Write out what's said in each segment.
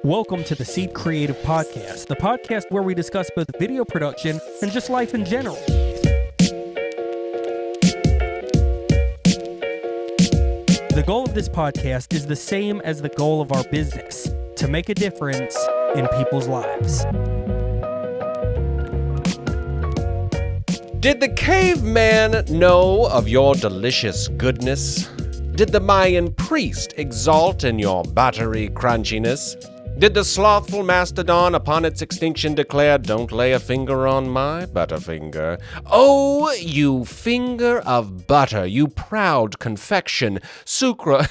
Welcome to the Seed Creative Podcast, the podcast where we discuss both video production and just life in general. The goal of this podcast is the same as the goal of our business, to make a difference in people's lives. Did the caveman know of your delicious goodness? Did the Mayan priest exalt in your buttery crunchiness? Did the slothful mastodon upon its extinction declare, "Don't lay a finger on my butterfinger"? Oh, you finger of butter, you proud confection, sugar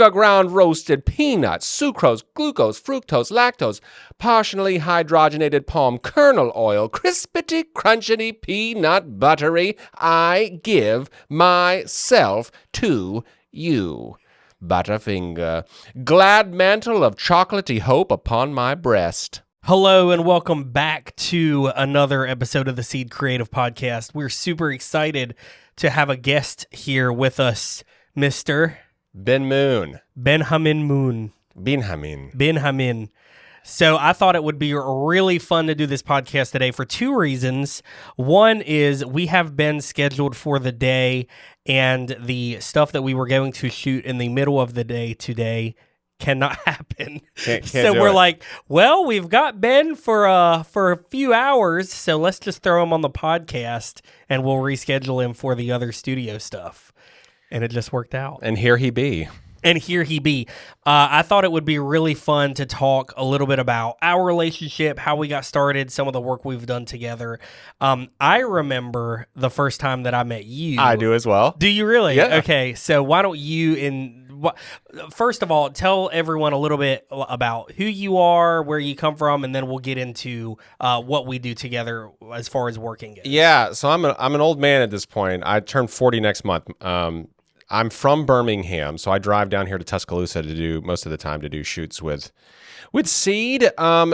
ground roasted peanuts, sucrose, glucose, fructose, lactose, partially hydrogenated palm kernel oil, crispity, crunchity, peanut buttery, I give myself to you. Butterfinger, glad mantle of chocolatey hope upon my breast. Hello and welcome back to another episode of the Seed Creative Podcast. We're super excited to have a guest here with us, Mr. Benjamin. Benjamin. So I thought it would be really fun to do this podcast today for two reasons. One is we have been scheduled for the day, and the stuff that we were going to shoot in the middle of the day today cannot happen. Can't We're like, well, we've got Ben for a few hours, so let's just throw him on the podcast, and we'll reschedule him for the other studio stuff. And it just worked out. And here he be. I thought it would be really fun to talk a little bit about our relationship, how we got started, some of the work we've done together. I remember the first time that I met you. I do as well. Do you really? Yeah. Okay, so why don't you, first of all, tell everyone a little bit about who you are, where you come from, and then we'll get into what we do together as far as working goes. Yeah, so I'm an old man at this point. I turn 40 next month. I'm from Birmingham, so I drive down here to Tuscaloosa to do shoots with Seed.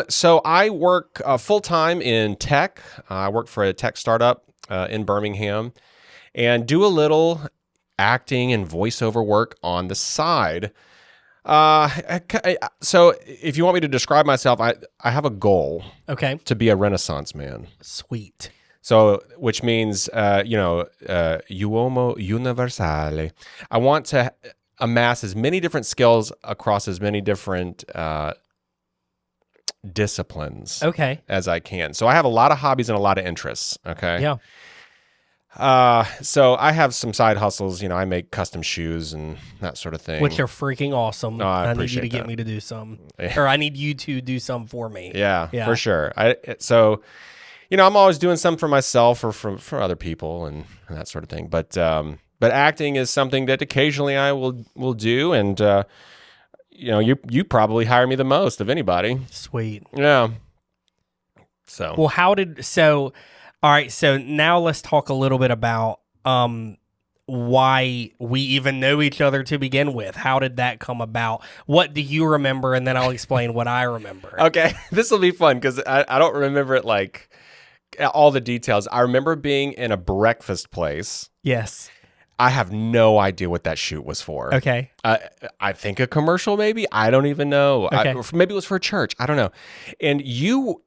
So I work full-time in tech. I work for a tech startup in Birmingham and do a little acting and voiceover work on the side. So if you want me to describe myself, I have a goal. Okay. To be a Renaissance man. Sweet. So, which means, uomo universale. I want to amass as many different skills across as many different disciplines as I can. So I have a lot of hobbies and a lot of interests, okay? Yeah. So I have some side hustles. I make custom shoes and that sort of thing. Which are freaking awesome. Oh, I need you to appreciate get that. me to do some. Or I need you to do some for me. Yeah. For sure. I'm always doing something for myself or for other people and that sort of thing. But acting is something that occasionally I will do, and you probably hire me the most of anybody. Sweet. Yeah. So. Well, all right. So now let's talk a little bit about why we even know each other to begin with. How did that come about? What do you remember? And then I'll explain what I remember. Okay, this will be fun because I don't remember it like all the details. I remember being in a breakfast place. Yes. I have no idea what that shoot was for. Okay. I think a commercial, maybe. I don't even know. Okay. Maybe it was for a church. I don't know. And you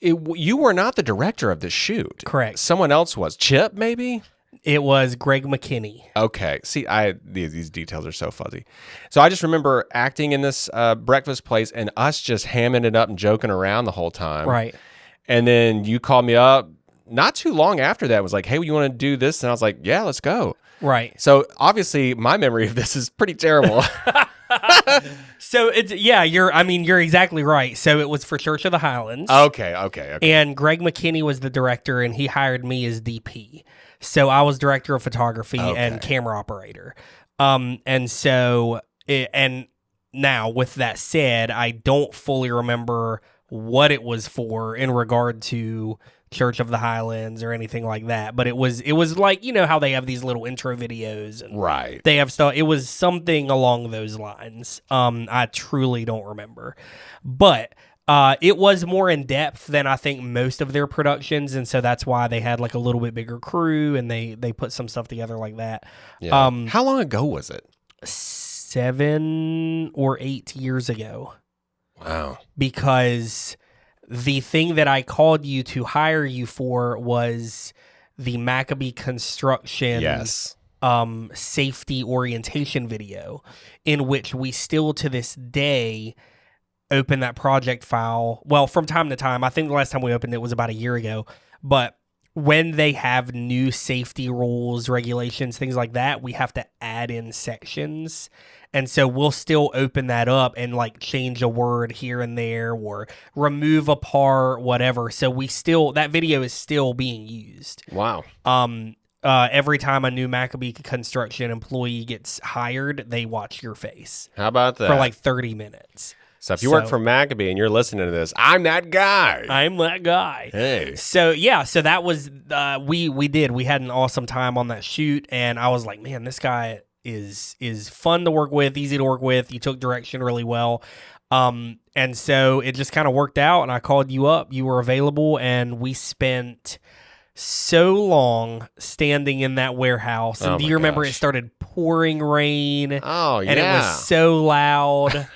were not the director of this shoot. Correct. Someone else was. Chip, maybe? It was Greg McKinney. Okay. See, these details are so fuzzy. So I just remember acting in this breakfast place and us just hamming it up and joking around the whole time. Right. And then you called me up not too long after that. It was like, hey, you want to do this? And I was like, yeah, let's go. Right. So obviously my memory of this is pretty terrible. So you're exactly right. So it was for Church of the Highlands. Okay. And Greg McKinney was the director, and he hired me as DP. So I was director of photography and camera operator. And now with that said, I don't fully remember what it was for in regard to Church of the Highlands or anything like that. But it was like, how they have these little intro videos and right. They have stuff. It was something along those lines. I truly don't remember. But it was more in depth than I think most of their productions, and so that's why they had like a little bit bigger crew and they put some stuff together like that. Yeah. How long ago was it? 7 or 8 years ago. Wow. because the thing that I called you to hire you for was the Maccabee construction Yes. safety orientation video, in which we still to this day open that project file. Well, from time to time. I think the last time we opened it was about a year ago. But when they have new safety rules, regulations, things like that, we have to add in sections. And so we'll still open that up and like change a word here and there or remove a part, whatever. So we still, that video is still being used. Wow. Every time a new Maccabee construction employee gets hired, they watch your face How about that? for like 30 minutes. So if you work for Maccabee and you're listening to this, I'm that guy. I'm that guy. Hey. So yeah, so that was we had an awesome time on that shoot, and I was like, man, this guy is fun to work with, easy to work with. You took direction really well. And so it just kind of worked out, and I called you up, you were available, and we spent so long standing in that warehouse. And Oh do my you remember gosh. it started pouring rain? Oh, yeah. And it was so loud.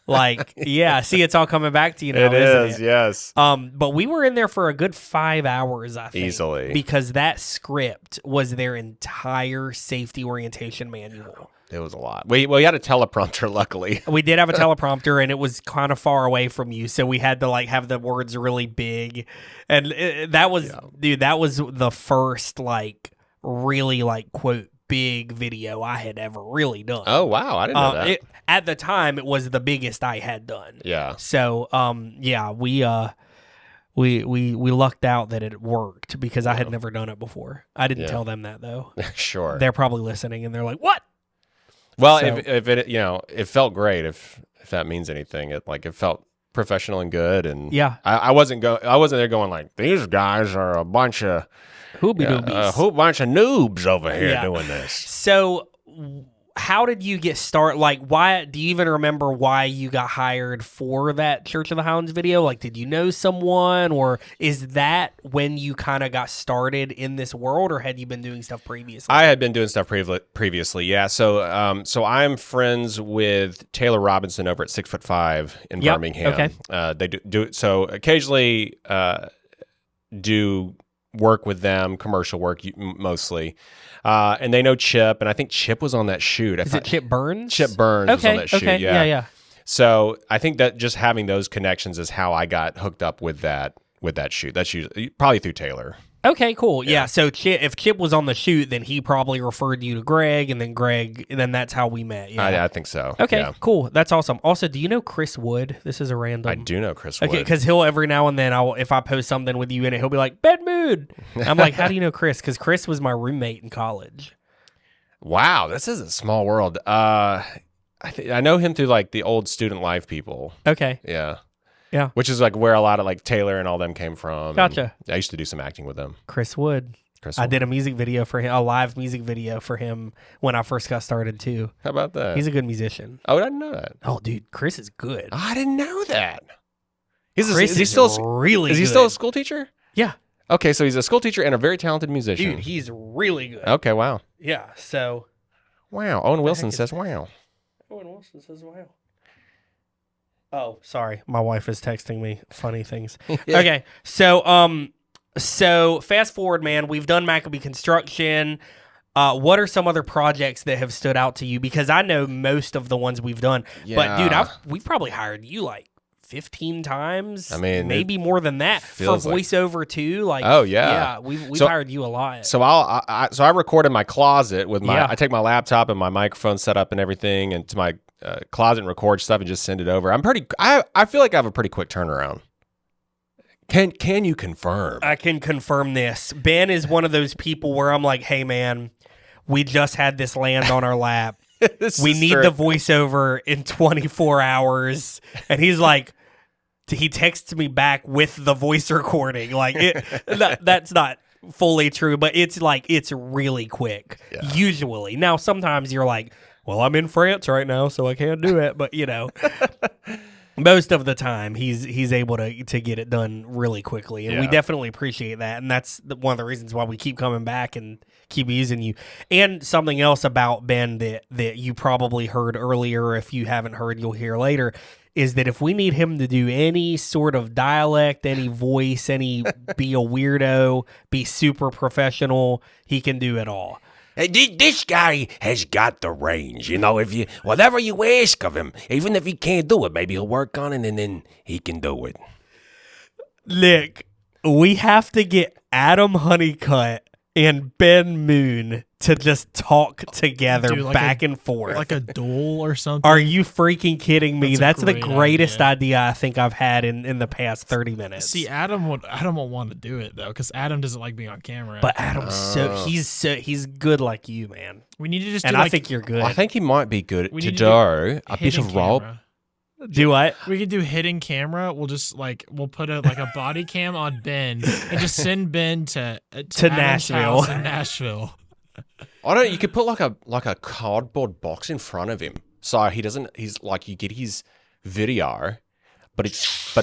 Like, yeah, see, it's all coming back to you now, It isn't is, it? yes. But we were in there for a good 5 hours, I think. Easily. Because that script was their entire safety orientation manual. It was a lot. We had a teleprompter, luckily. We did have a teleprompter, and it was kind of far away from you, so we had to like have the words really big. And that was, dude, that was the first like really like quote big video I had ever really done. Oh, wow. I didn't know that. At the time, it was the biggest I had done. Yeah. So, yeah, we lucked out that it worked because I had never done it before. I didn't tell them that though. Sure. They're probably listening and they're like, "What?" Well, So- if it, it felt great. If that means anything, it felt professional and good. And Yeah. I wasn't there going like, these guys are a bunch of Hoobie a doobies. whole bunch of noobs over here Yeah. doing this. So, how did you get started? Like, why do you even remember why you got hired for that Church of the Hounds video? Like, did you know someone, or is that when you kind of got started in this world, or had you been doing stuff previously? I had been doing stuff previously, yeah. So, so I'm friends with Taylor Robinson over at 6'5" in Yep, Birmingham. okay. They do so occasionally. Do work with them, commercial work mostly, and they know Chip, and I think Chip was on that shoot. Is it Chip Burns? Chip Burns was on that shoot. Okay, yeah. So I think that just having those connections is how I got hooked up with that shoot. That's usually probably through Taylor. Okay, cool. Yeah. So if Chip was on the shoot, then he probably referred you to Greg, and then that's how we met. Yeah. I think so. Okay, Yeah. cool. That's awesome. Also, do you know Chris Wood? This is a random. I do know Chris Wood. Okay, because he'll every now and then, if I post something with you in it, he'll be like, "Bad mood." I'm like, "How do you know Chris?" Because Chris was my roommate in college. Wow, this is a small world. I know him through like the old Student Life people. Okay. Yeah. Yeah. Which is like where a lot of like Taylor and all them came from. Gotcha. And I used to do some acting with them. Chris Wood. Chris I Wood. did a music video for him, a live music video for him when I first got started too. How about that? He's a good musician. Oh, I didn't know that. Oh, dude, Chris is good. I didn't know that. Chris is he still really? is he good. still a school teacher? Yeah, Okay, so he's a school teacher and a very talented musician. dude, he's really good. Okay, wow. Yeah. So Wow. Owen Wilson is says wow. Owen Wilson says, "Wow." Oh, sorry. My wife is texting me funny things. Okay. So fast forward, man, we've done Maccabee Construction. What are some other projects that have stood out to you? Because I know most of the ones we've done. But dude, Yeah. we've probably hired you like 15 times. I mean, maybe more than that for feels like- voiceover too. Like, Oh, yeah. Yeah, we've So- hired you a lot. So I record in my closet with my Yeah. I take my laptop and my microphone set up and everything and to my closet and record stuff and just send it over. I feel like I have a pretty quick turnaround. Can you confirm? I can confirm this. Ben is one of those people where I'm like, hey man, we just had this land on our lap. This We is need true. the voiceover in 24 hours. And he's like, he texts me back with the voice recording. Like, that's not fully true, but it's like, it's really quick, usually. Now, sometimes you're like, well, I'm in France right now, so I can't do it. But, most of the time he's able to get it done really quickly, and we Yeah. definitely appreciate that, and that's one of the reasons why we keep coming back and keep using you. And something else about Ben that you probably heard earlier, if you haven't heard, you'll hear later, is that if we need him to do any sort of dialect, any voice, be a weirdo, be super professional, he can do it all. Hey, this guy has got the range. If you whatever you ask of him, even if he can't do it, maybe he'll work on it and then he can do it. Look, we have to get Adam Honeycutt and Ben Moon to just talk together Dude, back and forth. Like a duel or something. Are you freaking kidding me? That's the great greatest idea I think I've had in the past 30 minutes. See, Adam won't want to do it though, because Adam doesn't like being on camera. But Adam's he's good like you, man. we need to just And do I think you're good. I think he might be good we to need do a bit hidden of rope. camera. Do what? We could do hidden camera. We'll just we'll put a body cam on Ben and just send Ben to Adam's Nashville. house in Nashville. I don't. You could put like a cardboard box in front of him, so he doesn't. He's like you get his video, but it's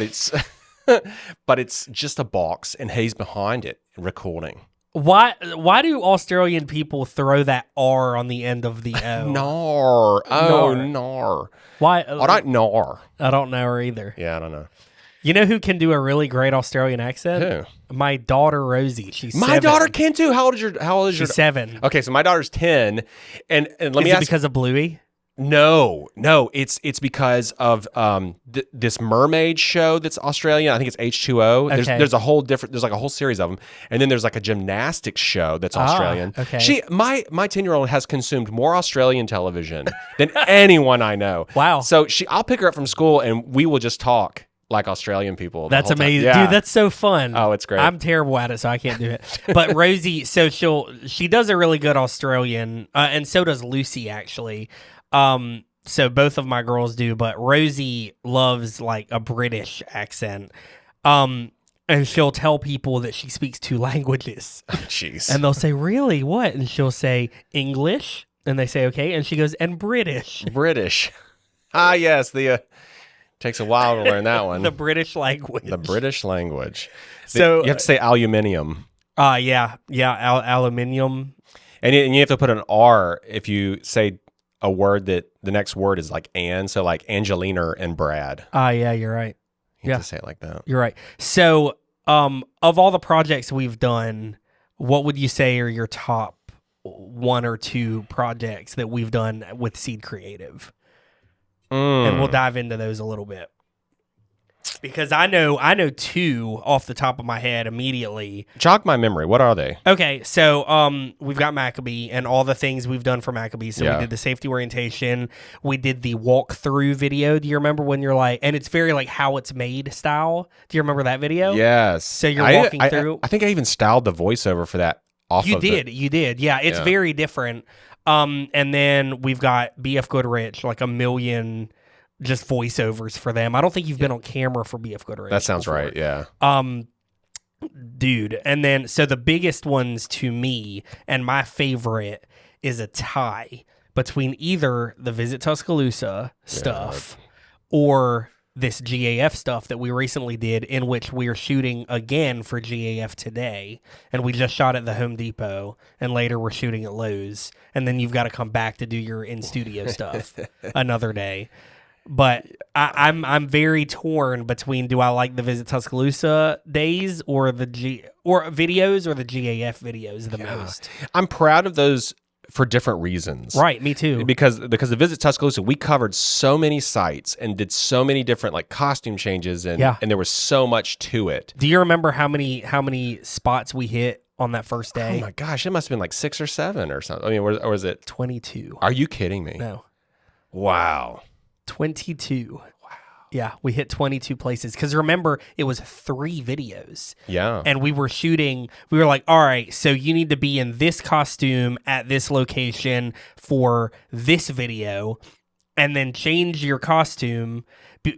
but it's just a box, and he's behind it recording. Why do Australian people throw that R on the end of the O? Nar. Oh, Nar. nar. Why? I don't nar. I don't know her either. Yeah, I don't know. You know who can do a really great Australian accent? Who? My daughter Rosie. She's My 7. daughter can too. How old is your? She's 7. Okay, so my daughter's 10, and let Is me it ask. because of Bluey? No, it's because of this mermaid show that's Australian. I think it's H2O. Okay. There's a whole different. There's like a whole series of them, and then there's like a gymnastics show that's Australian. Okay. My 10-year-old has consumed more Australian television than anyone I know. Wow. So I'll pick her up from school, and we will just talk like Australian people. That's the whole time. amazing. Yeah. Dude, that's so fun. Oh, it's great. I'm terrible at it, so I can't do it. But Rosie, so she does a really good Australian, and so does Lucy, actually. So both of my girls do, but Rosie loves like a British accent. And she'll tell people that she speaks 2 languages. Jeez. And they'll say, "Really? What?" And she'll say English, and they say, "Okay." And she goes, "And British." British. Yes. Takes a while to learn that one. The British language. The British language. So you have to say aluminium. yeah, aluminium. And you have to put an R if you say a word that the next word is like "and," so like Angelina and Brad. Yeah, you're right. You Yeah. have to say it like that. You're right. So, of all the projects we've done, what would you say are your top 1 or 2 projects that we've done with Seed Creative? And we'll dive into those a little bit. Because I know 2 off the top of my head immediately. Jog my memory. What are they? Okay, so we've got Maccabee and all the things we've done for Maccabee. So Yeah. we did the safety orientation, we did the walkthrough video. Do you remember when you're like, and it's very like how it's made style? Do you remember that video? Yes. So you're walking through. I think I even styled the voiceover for that. You did. Yeah, it's Yeah. very different. And then we've got BF Goodrich, like a million just voiceovers for them. I don't think you've been on camera for BF Goodrich. That sounds before. right. Yeah. Dude. And then, so the biggest ones to me, and my favorite, is a tie between either the Visit Tuscaloosa stuff or this GAF stuff that we recently did, in which we are shooting again for GAF today. And we just shot at the Home Depot, and later we're shooting at Lowe's. And then you've got to come back to do your in-studio stuff another day. But I'm very torn between, do I like the Visit Tuscaloosa days or the videos or the GAF videos the most? I'm proud of those for different reasons. Right, me too. Because the Visit Tuscaloosa, we covered so many sites and did so many different like costume changes, and there was so much to it. Do you remember how many spots we hit on that first day? Oh my gosh, it must have been like 6 or 7 or something. I mean, or was it 22. Are you kidding me? No. Wow. 22. Wow. Yeah, we hit 22 places. Because remember, it was 3 videos. Yeah. And we were like, all right, so you need to be in this costume at this location for this video, and then change your costume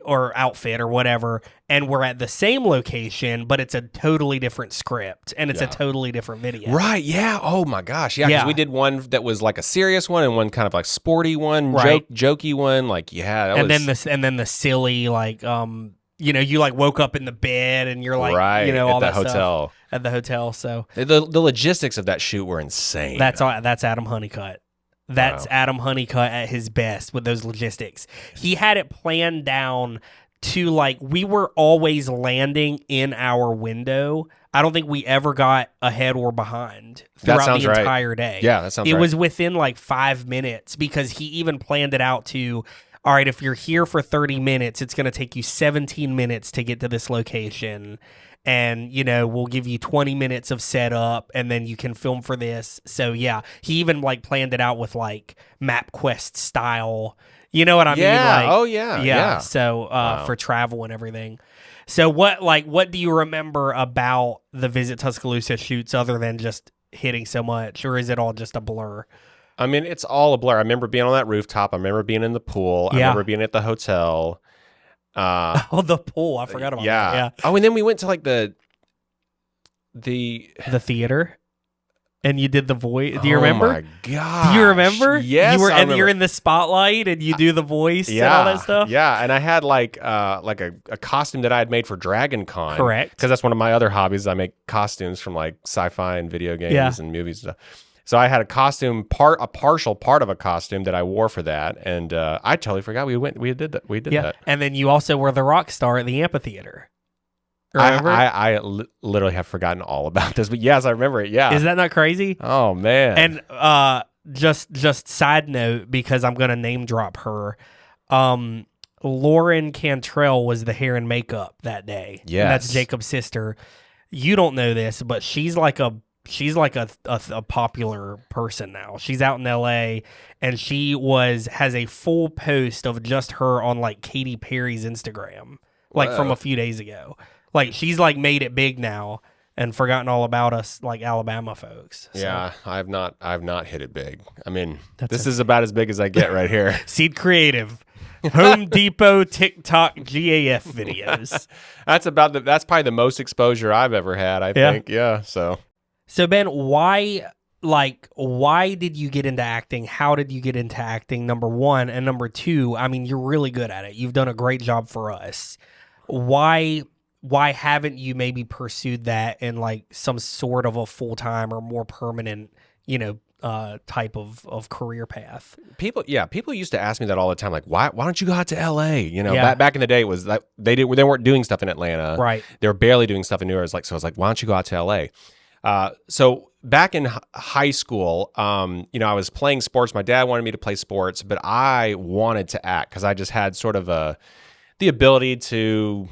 or outfit or whatever, and we're at the same location, but it's a totally different script, and it's a totally different video. Right, yeah. Oh my gosh. Yeah, because we did one that was like a serious one and one kind of like sporty one, Right. jokey one. Like, yeah, that was... And then the silly, like, you like woke up in the bed and you're like, right, all at that the hotel. stuff at the hotel. So The logistics of that shoot were insane. that's Adam Honeycutt. That's Wow. Adam Honeycutt at his best with those logistics. He had it planned down to like we were always landing in our window. I don't think we ever got ahead or behind throughout sounds the right. entire day. Yeah, that sounds It right. was within like 5 minutes because he even planned it out to, all right, if you're here for 30 minutes, it's going to take you 17 minutes to get to this location. And, you know, we'll give you 20 minutes of setup and then you can film for this. So, yeah, he even like planned it out with like MapQuest style. You know what I mean? Yeah. Like, Oh, yeah. Yeah. So, Wow. for travel and everything. So, what do you remember about the Visit Tuscaloosa shoots other than just hitting so much? Or is it all just a blur? I mean, it's all a blur. I remember being on that rooftop. I remember being in the pool. I Yeah. remember being at the hotel. Oh, the pool. I forgot about that. Yeah. Oh, and then we went to like the The theater. And you did the voice. Do you Oh remember? my god! Do you remember? Yes, You were, I and remember. you're in the spotlight and you do the voice and all that stuff. Yeah, and I had like a costume that I had made for Dragon Con. Correct. Because that's one of my other hobbies. I make costumes from like sci-fi and video games Yeah. and movies and stuff. So I had a partial part of a costume that I wore for that, and I totally forgot we did that. Yeah. And then you also were the rock star at the amphitheater. Remember? I literally have forgotten all about this, but yes, I remember it. Yeah. Is that not crazy? Oh man. And just side note, because I'm gonna name drop her. Lauren Cantrell was the hair and makeup that day. And that's Yes. Jacob's sister. You don't know this, but she's like a popular person now. She's out in LA and she has a full post of just her on like Katy Perry's Instagram, like from Whoa. a few days ago. Like she's like made it big now and forgotten all about us like Alabama folks. So, Yeah, I've not hit it big. I mean, That's this is about as big as I get right here. Seed Creative, Home Depot, TikTok, GAF videos. That's probably the most exposure I've ever had, I Yeah. think. Yeah, so So Ben, why did you get into acting? How did you get into acting? Number one, and number two, I mean, you're really good at it. You've done a great job for us. Why haven't you maybe pursued that in like some sort of a full-time or more permanent, type of career path? people used to ask me that all the time, like, why don't you go out to LA? Yeah. Back in the day, it was that they weren't doing stuff in Atlanta. Right. They were barely doing stuff in New York. So I was like, why don't you go out to LA? So back in high school, I was playing sports. My dad wanted me to play sports, but I wanted to act because I just had sort of the ability to,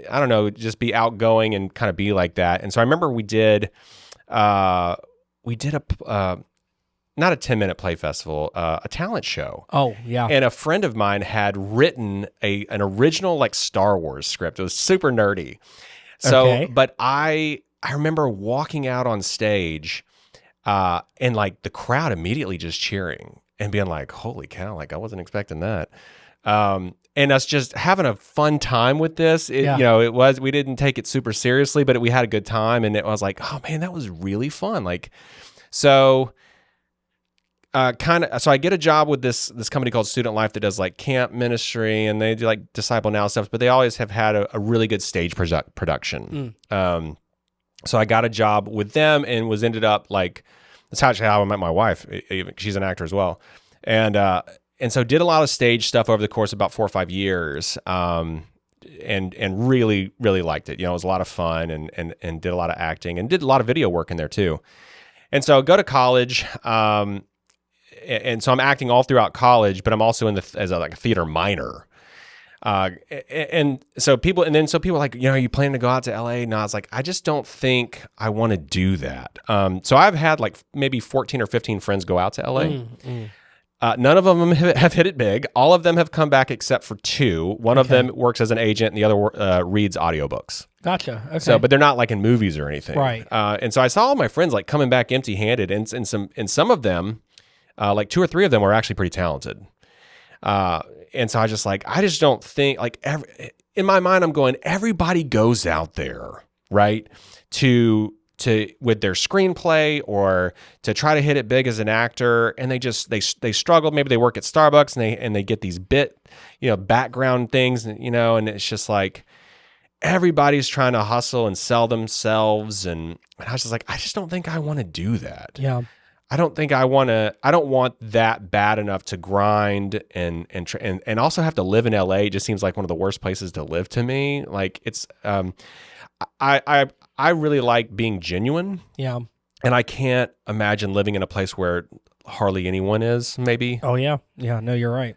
I don't know, just be outgoing and kind of be like that. And so I remember we did a not a 10-minute play festival, a talent show. Oh, yeah. And a friend of mine had written an original like Star Wars script. It was super nerdy. So, Okay. but I remember walking out on stage, and like the crowd immediately just cheering and being like, "Holy cow!" Like I wasn't expecting that. And us just having a fun time with this. We didn't take it super seriously, but we had a good time, and it was like, oh man, that was really fun. Like, so. So I get a job with this company called Student Life that does like camp ministry and they do like Disciple Now stuff, but they always have had a really good stage production. So I got a job with them and ended up like, that's actually how I met my wife. She's an actor as well. And so did a lot of stage stuff over the course of about 4 or 5 years. And really, really liked it. It was a lot of fun and did a lot of acting and did a lot of video work in there too. And so go to college, and so I'm acting all throughout college, but I'm also as a theater minor. And so people are like, are you planning to go out to LA? And I was like, I just don't think I want to do that. So I've had like maybe 14 or 15 friends go out to LA. None of them have hit it big. All of them have come back except for 2. One of them works as an agent and the other reads audiobooks. Gotcha. Okay. So, but they're not like in movies or anything. Right. And so I saw all my friends like coming back empty handed and some of them, like 2 or 3 of them were actually pretty talented. And so I just don't think like in my mind, I'm going, everybody goes out there, right. To with their screenplay or to try to hit it big as an actor. And they struggle. Maybe they work at Starbucks and they get these background things, and it's just like, everybody's trying to hustle and sell themselves. And I was just like, I just don't think I want to do that. yeah. I don't think I want to. I don't want that bad enough to grind and also have to live in LA. It just seems like one of the worst places to live to me. Like it's, I really like being genuine, Yeah. and I can't imagine living in a place where hardly anyone is. Maybe. Oh yeah. Yeah. No, you're right.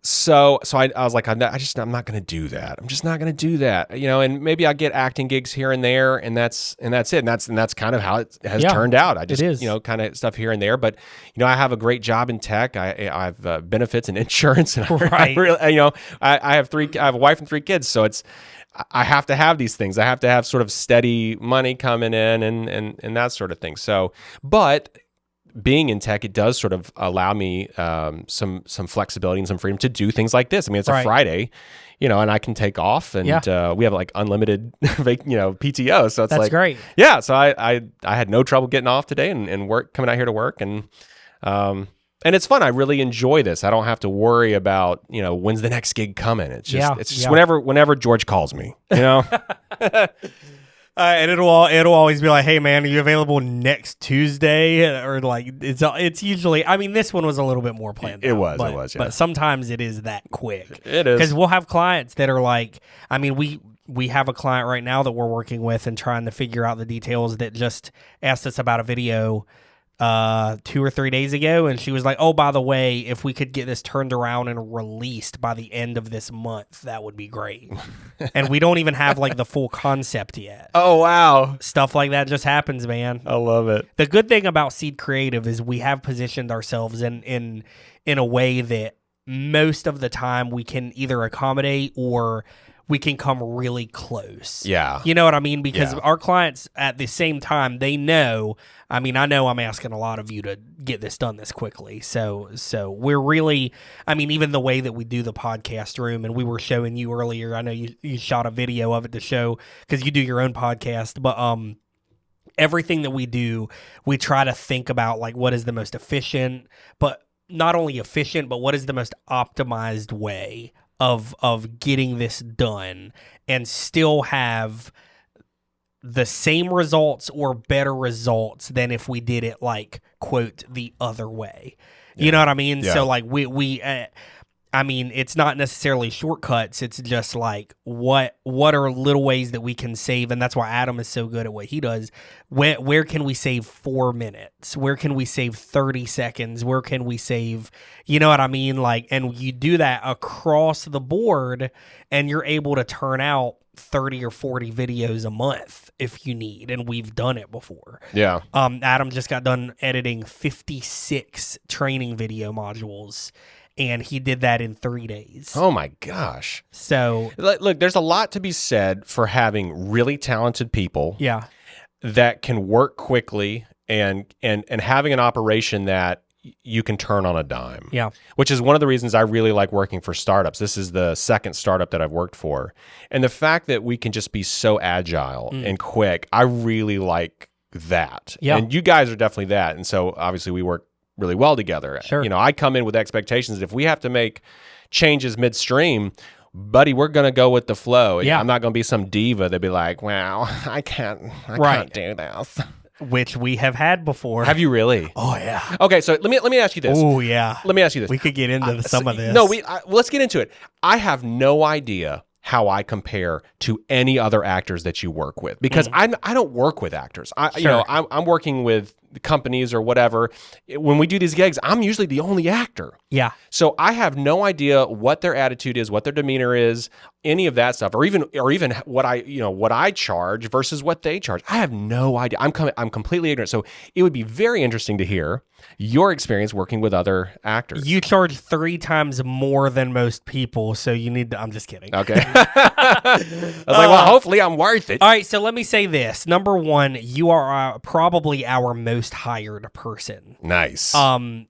So I was like, I'm not going to do that. I'm just not going to do that. You know, and maybe I get acting gigs here and there, and that's it. And that's kind of how it has turned out. I just, is. you know, kind of stuff here and there, but you know, I have a great job in tech. I have benefits and insurance, and Right. I really, you know, I have a wife and 3 kids. So I have to have these things. I have to have sort of steady money coming in and that sort of thing. So, but being in tech, it does sort of allow me some flexibility and some freedom to do things like this. I mean, it's a Right. Friday, you know, and I can take off, and we have like unlimited, PTO. So it's That's like great. Yeah, so I had no trouble getting off today and coming out here to work, and it's fun. I really enjoy this. I don't have to worry about, you know, when's the next gig coming. It's just whenever George calls me, you know. And it'll always be like, hey man, are you available next Tuesday? Or like it's usually. I mean, this one was a little bit more planned. It out, was. but, Yeah. But sometimes it is that quick. It is. Because we'll have clients that are like, I mean, we have a client right now that we're working with and trying to figure out the details that just asked us about a video 2 or 3 days ago, and she was like, oh, by the way, if we could get this turned around and released by the end of this month, that would be great. And we don't even have like the full concept yet. Oh wow, Stuff like that just happens, man. I love it. The good thing about Seed Creative is we have positioned ourselves in a way that most of the time we can either accommodate or we can come really close. Yeah. You know what I mean? Because Yeah. our clients at the same time, they know, I mean, I know I'm asking a lot of you to get this done this quickly. So we're really, I mean, even the way that we do the podcast room, and we were showing you earlier, I know you shot a video of it to show, because you do your own podcast, but everything that we do, we try to think about like what is the most efficient, but not only efficient, but what is the most optimized way of getting this done and still have the same results or better results than if we did it like, quote, the other way. You know what I mean? Yeah. So like we I mean, it's not necessarily shortcuts. It's just like what are little ways that we can save, and that's why Adam is so good at what he does. Where can we save 4 minutes? Where can we save 30 seconds? Where can we save, you know what I mean? Like, and you do that across the board, and you're able to turn out 30 or 40 videos a month if you need, and we've done it before. Yeah. Adam just got done editing 56 training video modules, and he did that in 3 days. Oh my gosh. So Look, there's a lot to be said for having really talented people yeah, that can work quickly and having an operation that you can turn on a dime. yeah, Which is one of the reasons I really like working for startups. This is the second startup that I've worked for. And the fact that we can just be so agile and quick, I really like that. Yeah. And you guys are definitely that. And so obviously we work really well together. Sure. You know, I come in with expectations that if we have to make changes midstream, buddy, we're going to go with the flow. Yeah. I'm not going to be some diva that'd be like, well, I can't do this. which we have had before. Have you really? Oh yeah. Okay, so let me ask you this. Oh yeah. Let me ask you this. We could get into some of this. No, let's get into it. I have no idea how I compare to any other actors that you work with, because I don't work with actors. I'm working with companies or whatever. When we do these gigs, I'm usually the only actor. Yeah. So I have no idea what their attitude is, what their demeanor is, any of that stuff, or even what I charge versus what they charge. I have no idea. I'm completely ignorant. So it would be very interesting to hear your experience working with other actors. You charge 3 times more than most people, so you need to. I'm just kidding. Okay. I was like, well, hopefully I'm worth it. All right, so let me say this. Number one, you are probably our most hired person. Nice.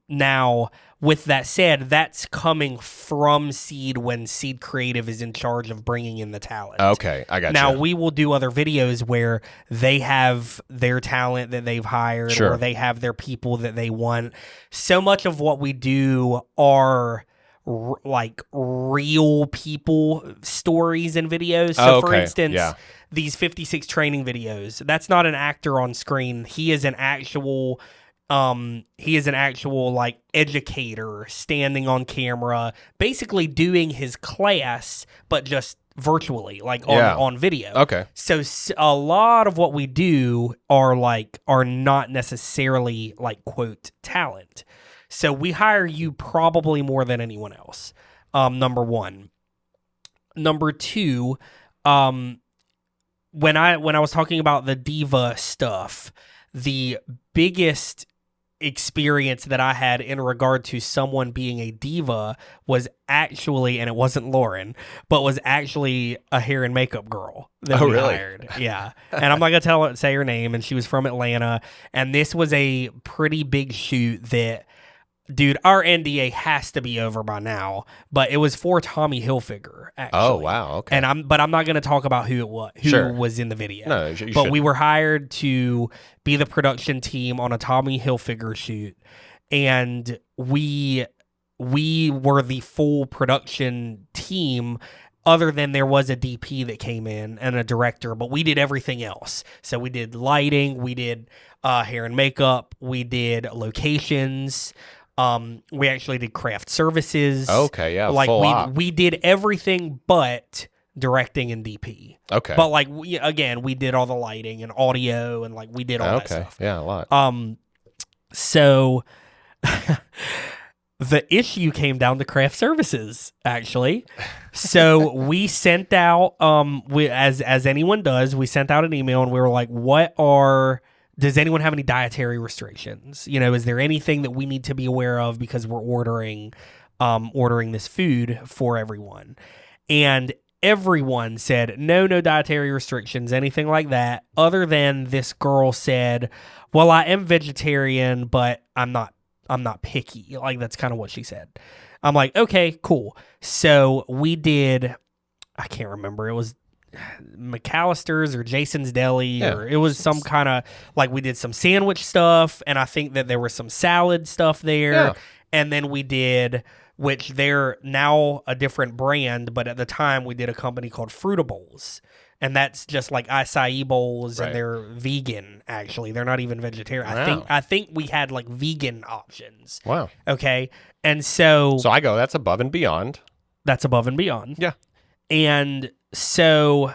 Now, with that said, that's coming from Seed when Seed Creative is in charge of bringing in the talent. Okay, I got Now, you. we will do other videos where they have their talent that they've hired, Sure. or they have their people that they want. So much of what we do are like real people stories and videos. So, for Okay, instance, yeah. these 56 training videos, that's not an actor on screen. He is an actual He is an actual like educator standing on camera, basically doing his class, but just virtually, like on video. Okay. So a lot of what we do are not necessarily like quote talent. So we hire you probably more than anyone else. Number one. Number two, when I was talking about the diva stuff, the biggest experience that I had in regard to someone being a diva was actually, and it wasn't Lauren, but was actually a hair and makeup girl that we really? hired. Yeah. And I'm not going to say her name, and she was from Atlanta. And this was a pretty big shoot that, dude, our NDA has to be over by now, but it was for Tommy Hilfiger, actually. Oh, wow. Okay. And I'm not going to talk about who was in the video. No, you but shouldn't. we were hired to be the production team on a Tommy Hilfiger shoot, and we were the full production team. Other than there was a DP that came in and a director, but we did everything else. So we did lighting, we did hair and makeup, we did locations. We actually did craft services. Okay, yeah, like full op. we did everything but directing and DP. Okay. But like we did all the lighting and audio, and like we did all that stuff. Yeah, a lot. So the issue came down to craft services, actually. So we sent out as anyone does, we sent out an email and we were like, does anyone have any dietary restrictions? You know, is there anything that we need to be aware of because we're ordering this food for everyone? And everyone said, no dietary restrictions, anything like that, other than this girl said, well, I am vegetarian, but I'm not picky. Like, that's kind of what she said. I'm like, okay, cool. So we did, I can't remember, it was McAllister's or Jason's Deli, or it was some kind of, like, we did some sandwich stuff, and I think that there was some salad stuff there. Yeah. And then we did, which they're now a different brand, but at the time we did a company called Fruitables. And that's just like acai bowls, Right. and they're vegan, actually. They're not even vegetarian. Wow. I think we had like vegan options. Wow. Okay. And so I go, that's above and beyond. that's above and beyond. Yeah. And so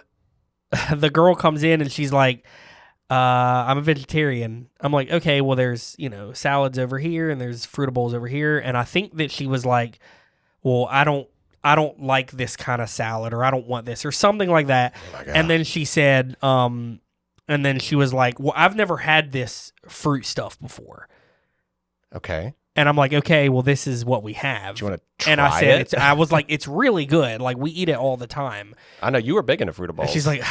the girl comes in and she's like, I'm a vegetarian. I'm like, okay, well, there's, salads over here and there's Fruitables over here. And I think that she was like, well, I don't like this kind of salad, or I don't want this, or something like that. Oh my God. And then she said, and then she was like, well, I've never had this fruit stuff before. Okay. And I'm like, okay, well, this is what we have. Do you want to try And I said, it? I was like, it's really good. Like, we eat it all the time. I know you were big into Fruitables. And she's like,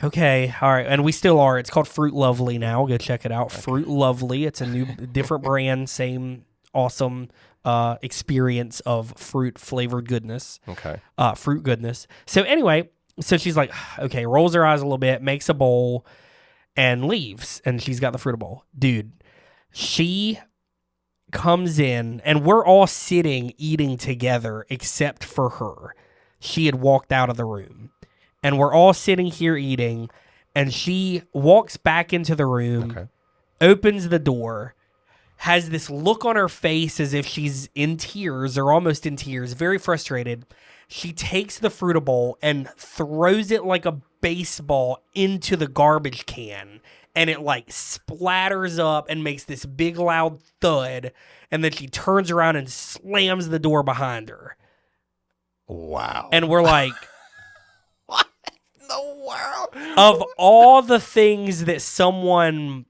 okay, all right. And we still are. It's called Fruit Lovely now. Go check it out. Okay. Fruit Lovely. It's a new, different brand. Same awesome experience of fruit flavored goodness. Okay. Fruit goodness. So anyway, so she's like, okay, rolls her eyes a little bit, makes a bowl, and leaves. And she's got the Fruit bowl. Dude, she comes in, and we're all sitting eating together except for her. She had walked out of the room, and we're all sitting here eating, and she walks back into the room, opens the door, has this look on her face as if she's in tears or almost in tears, very frustrated. She takes the Fruitable and throws it like a baseball into the garbage can, and it like splatters up and makes this big loud thud, and then she turns around and slams the door behind her. Wow. And we're like, what in the world? of all the things that someone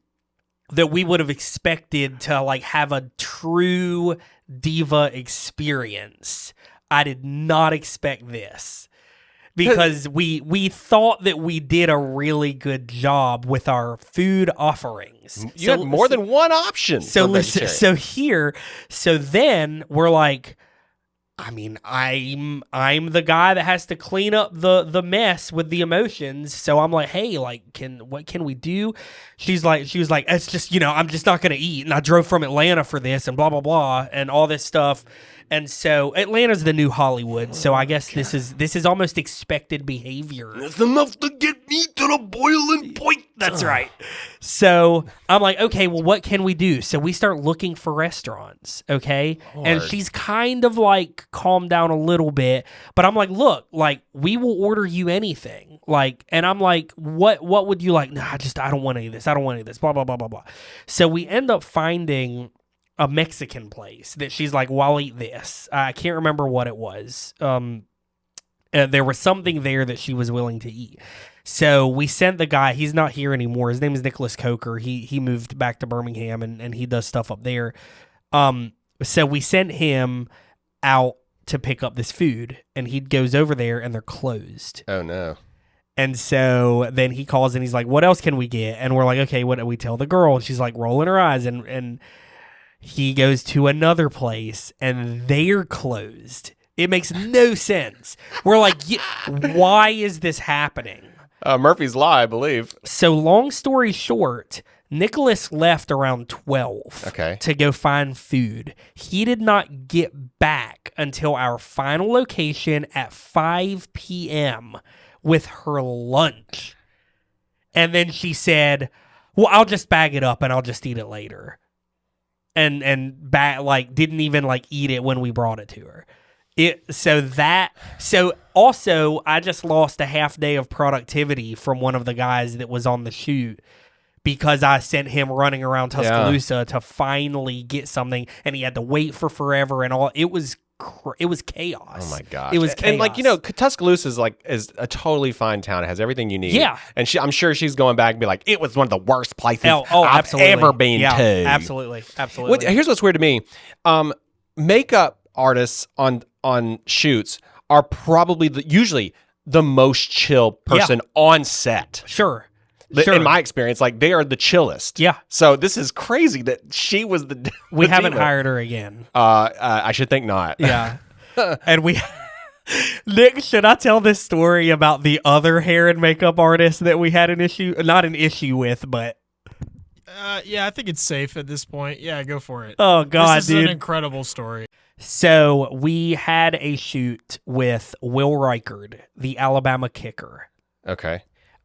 that we would have expected to like have a true diva experience, I did not expect this. Because we thought that we did a really good job with our food offerings. You had more than one option. So for listen, vegetarian. so then we're like, I mean, I'm the guy that has to clean up the mess with the emotions. So I'm like, hey, like, what can we do? She was like, it's just, I'm just not gonna eat, and I drove from Atlanta for this, and blah blah blah, and all this stuff. And so Atlanta's the new Hollywood. So I guess this is almost expected behavior. That's enough to get me to the boiling point. That's right. So I'm like, okay, well, what can we do? So we start looking for restaurants, okay? And Lord. she's kind of like calmed down a little bit, but I'm like, look, like we will order you anything. Like, and I'm like, what would you like? Nah, I don't want any of this. I don't want any of this. Blah, blah, blah, blah, blah. So we end up finding a Mexican place that she's like, well, I'll eat this. I can't remember what it was. There was something there that she was willing to eat. So we sent the guy. He's not here anymore. His name is Nicholas Coker. He moved back to Birmingham and he does stuff up there. So we sent him out to pick up this food, and he goes over there and they're closed. Oh no. And so then he calls and he's like, what else can we get? And we're like, okay, what do we tell the girl? And she's like rolling her eyes, and he goes to another place and they're closed. It makes no sense. We're like, why is this happening? Murphy's Law, I believe. So long story short, Nicholas left around 12 Okay. to go find food. He did not get back until our final location at 5 p.m. with her lunch. And then she said, well, I'll just bag it up and I'll just eat it later. And didn't even like eat it when we brought it to her. So also I just lost a half day of productivity from one of the guys that was on the shoot because I sent him running around Tuscaloosa to finally get something, and he had to wait for forever and all. It was chaos. Oh my god! It was chaos. And like Tuscaloosa is a totally fine town. It has everything you need. Yeah. And I'm sure she's going back and be like, it was one of the worst places Oh, I've absolutely. ever been Yeah, to. Absolutely. Here's what's weird to me. Makeup artists on shoots are probably usually the most chill person on set. Sure. In my experience, like they are the chillest. Yeah. So this is crazy that she was the. We the haven't diva. hired her again. I should think not. Yeah. And Nick, should I tell this story about the other hair and makeup artist that we had not an issue with, but Yeah, I think it's safe at this point. Yeah, go for it. oh god, this is dude. an incredible story. So we had a shoot with Will Reichard, the Alabama kicker. Okay.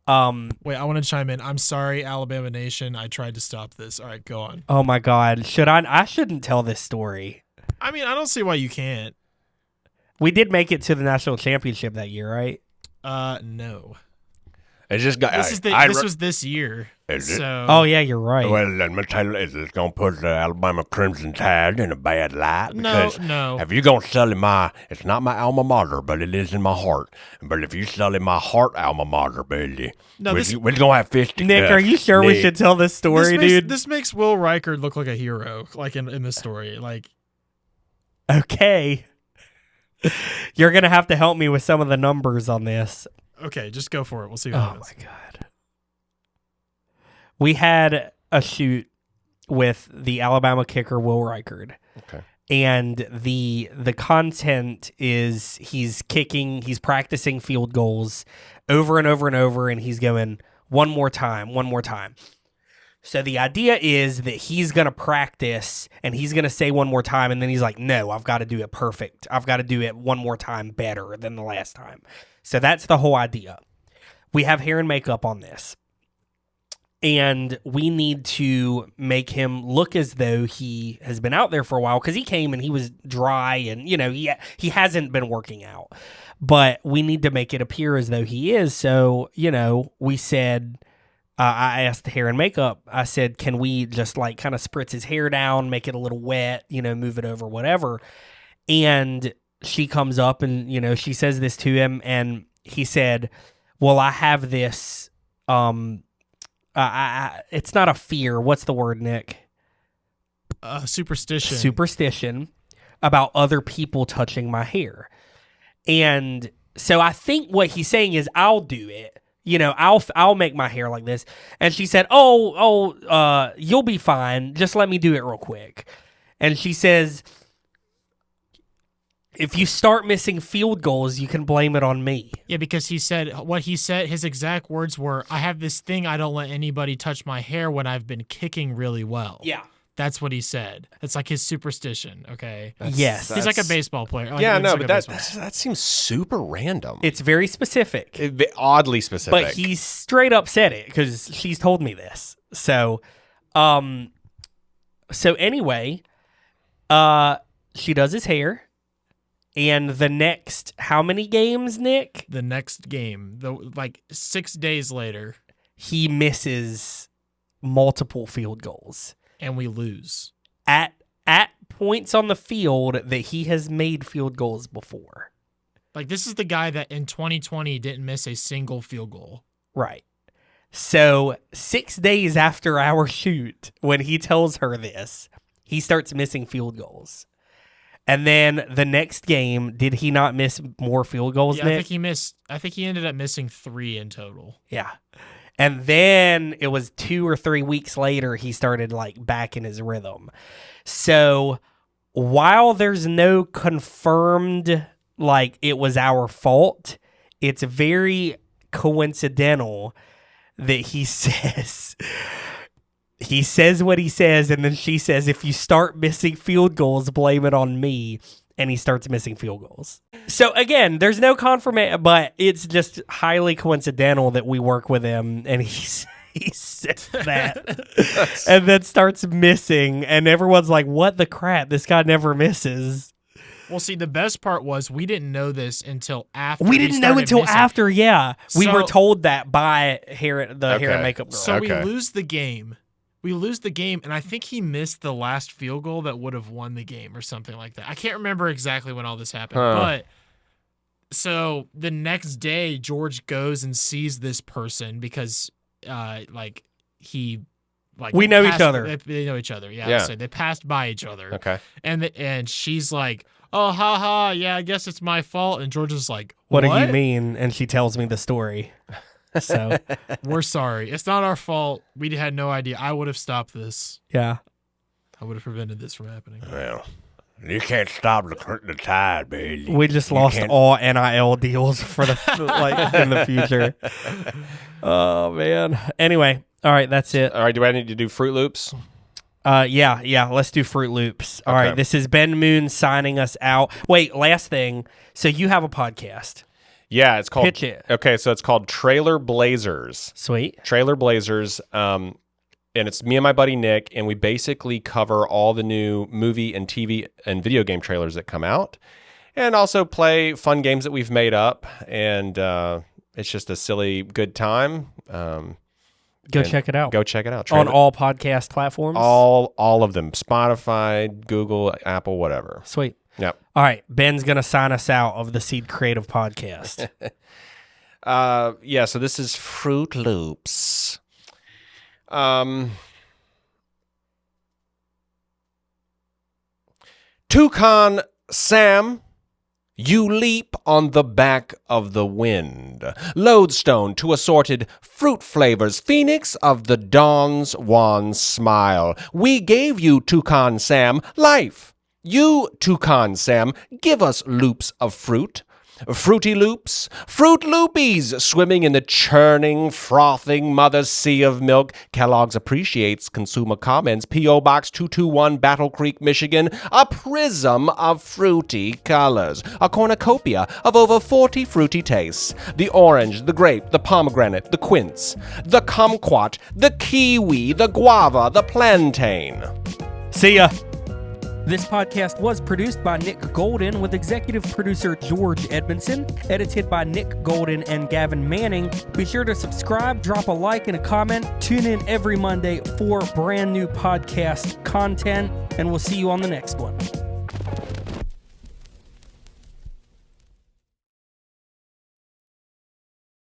Wait, I want to chime in. I'm sorry, Alabama Nation. I tried to stop this. All right, go on. Oh my god, I shouldn't tell this story. I mean, I don't see why you can't. We did make it to the national championship that year, right? No. It's just got. This was this year. Is it? So Oh yeah, you're right. Well, let me tell you, it's gonna put the Alabama Crimson Tide in a bad light. Because no. if you're gonna sell in it's not my alma mater, but it is in my heart. But if you sell in my heart alma mater, baby, No, we're gonna have fisty. Nick, are you sure we Nick. should tell this story, dude? This makes Will Reichard look like a hero, like in this story. Like, Okay. You're gonna have to help me with some of the numbers on this. okay, just go for it. We'll see what Oh happens. my god. We had a shoot with the Alabama kicker Will Reichard. Okay. And the content is he's practicing field goals over and over and over, and he's going one more time. So the idea is that he's going to practice and he's going to say one more time, and then he's like, no, I've got to do it perfect. I've got to do it one more time better than the last time. So that's the whole idea. We have hair and makeup on this. And we need to make him look as though he has been out there for a while, because he came and he was dry and, he hasn't been working out. But we need to make it appear as though he is. So, we said, I asked the hair and makeup, I said, can we just like kind of spritz his hair down, make it a little wet, move it over, whatever. And she comes up and, she says this to him, and he said, well, I have this, it's not a fear. What's the word, Nick? Superstition. Superstition about other people touching my hair. And so I think what he's saying is, I'll do it. I'll make my hair like this. And she said, you'll be fine. Just let me do it real quick. And she says, if you start missing field goals, you can blame it on me. Yeah, because his exact words were, I have this thing, I don't let anybody touch my hair when I've been kicking really well. Yeah. That's what he said. It's like his superstition. Okay, Yes. he's like a baseball player. Like, Yeah, he's no, like but a baseball that seems super random. It's very specific. Oddly specific. But he straight up said it because she's told me this. So, anyway, she does his hair, and the next how many games, Nick? The next game, like 6 days later, He misses multiple field goals and we lose. at points on the field that he has made field goals before. Like, this is the guy that in 2020 didn't miss a single field goal. Right. So 6 days after our shoot, when he tells her this, he starts missing field goals. And then the next game, did he not miss more field goals, Yeah, Nick? I think he ended up missing 3 in total. Yeah. And then it was 2 or 3 weeks later, he started like back in his rhythm. So while there's no confirmed, like it was our fault, it's very coincidental that he says what he says, and then she says, if you start missing field goals, blame it on me. And he starts missing field goals. So again, there's no confirmation, but it's just highly coincidental that we work with him, and he says that, and then starts missing, and everyone's like, "What the crap? This guy never misses." Well, see, the best part was we didn't know this until after. We he didn't know started until missing. after. Yeah, we So- were told that by the hair and Okay. makeup girl. So Okay. we lose the game. And I think he missed the last field goal that would have won the game or something like that. I can't remember exactly when all this happened, Huh. but so the next day, George goes and sees this person because, We know each passed- other. They know each other. Yeah. Yeah. So they passed by each other, Okay. and she's like, "Oh, haha, yeah, I guess it's my fault." And George is like, What do you mean? And she tells me the story. So We're sorry. It's not our fault. We had no idea. I would have stopped this. yeah. I would have prevented this from happening. Well, you can't stop the tide, baby. We just You lost can't- all NIL deals for the like in the future. Oh man. Anyway, all right, that's it. All right. Do I need to do Fruit Loops? Yeah. Let's do Fruit Loops. All right, Okay. this is Ben Moon signing us out. Wait, last thing. So you have a podcast. Yeah, it's called. Pitch it. Okay, so it's called Trailer Blazers. Sweet. Trailer Blazers. And it's me and my buddy Nick, and we basically cover all the new movie and TV and video game trailers that come out, and also play fun games that we've made up. And it's just a silly, good time. Go And check it out. Go check it out. On all podcast platforms. all of them: Spotify, Google, Apple, whatever. Sweet. Yep. All right, Ben's gonna sign us out of the Seed Creative Podcast. Yeah. So this is Fruit Loops. Toucan Sam, you leap on the back of the wind. Lodestone to assorted fruit flavors, phoenix of the dawn's wan smile. We gave you, Toucan Sam, life. You, Toucan Sam, give us loops of fruit. Fruity Loops, Fruit Loopies, swimming in the churning, frothing mother sea of milk. Kellogg's appreciates consumer comments. P.O. Box 221, Battle Creek, Michigan. A prism of fruity colors. A cornucopia of over 40 fruity tastes. The orange, the grape, the pomegranate, the quince, the kumquat, the kiwi, the guava, the plantain. See ya. This podcast was produced by Nick Golden with executive producer George Edmondson, edited by Nick Golden and Gavin Manning. Be sure to subscribe, drop a like and a comment. Tune in every Monday for brand new podcast content, and we'll see you on the next one.